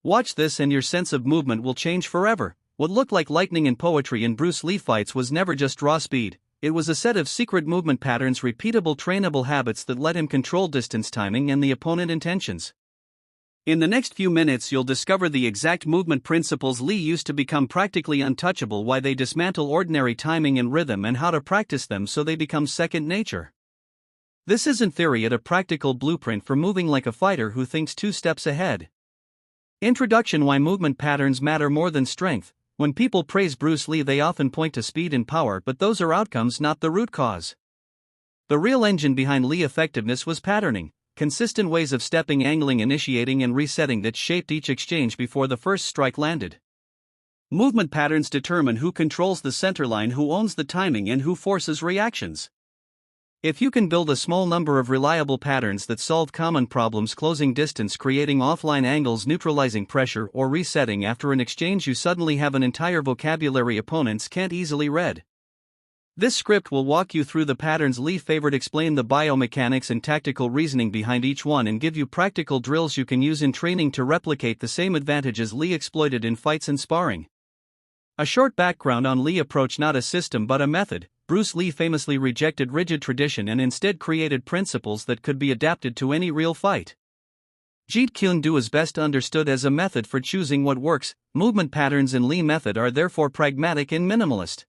Watch this and your sense of movement will change forever. What looked like lightning in poetry in Bruce Lee fights was never just raw speed, it was a set of secret movement patterns, repeatable trainable habits that let him control distance, timing, and the opponent intentions. In the next few minutes, you'll discover the exact movement principles Lee used to become practically untouchable, why they dismantle ordinary timing and rhythm, and how to practice them so they become second nature. This isn't theory, it's a practical blueprint for moving like a fighter who thinks 2 steps ahead. Introduction: Why movement patterns matter more than strength. When people praise Bruce Lee, they often point to speed and power, but those are outcomes, not the root cause. The real engine behind Lee effectiveness was patterning, consistent ways of stepping, angling, initiating, and resetting that shaped each exchange before the first strike landed. Movement patterns determine who controls the center line, who owns the timing, and who forces reactions. If you can build a small number of reliable patterns that solve common problems, closing distance, creating offline angles, neutralizing pressure, or resetting after an exchange, you suddenly have an entire vocabulary opponents can't easily read. This script will walk you through the patterns Lee favored, explain the biomechanics and tactical reasoning behind each one, and give you practical drills you can use in training to replicate the same advantages Lee exploited in fights and sparring. A short background on Lee approach: not a system but a method. Bruce Lee famously rejected rigid tradition and instead created principles that could be adapted to any real fight. Jeet Kune Do is best understood as a method for choosing what works. Movement patterns in Lee method are therefore pragmatic and minimalist.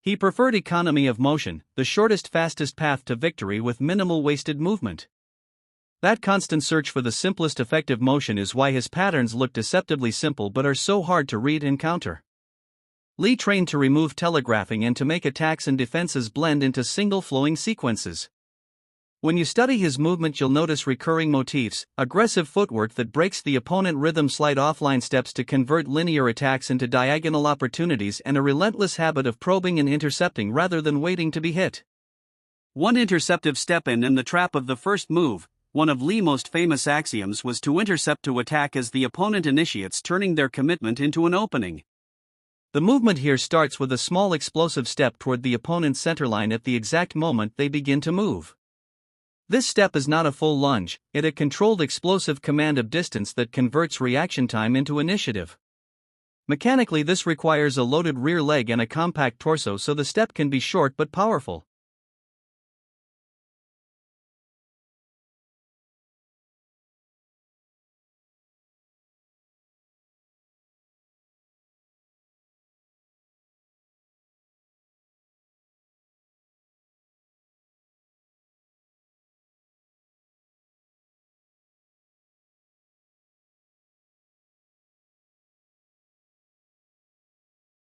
He preferred economy of motion, the shortest, fastest path to victory with minimal wasted movement. That constant search for the simplest effective motion is why his patterns look deceptively simple but are so hard to read and counter. Lee trained to remove telegraphing and to make attacks and defenses blend into single flowing sequences. When you study his movement, you'll notice recurring motifs: aggressive footwork that breaks the opponent rhythm, slide offline steps to convert linear attacks into diagonal opportunities, and a relentless habit of probing and intercepting rather than waiting to be hit. One interceptive step in the trap of the first move. One of Lee's most famous axioms was to intercept, to attack as the opponent initiates, turning their commitment into an opening. The movement here starts with a small explosive step toward the opponent's centerline at the exact moment they begin to move. This step is not a full lunge, it's a controlled explosive command of distance that converts reaction time into initiative. Mechanically, this requires a loaded rear leg and a compact torso, so the step can be short but powerful.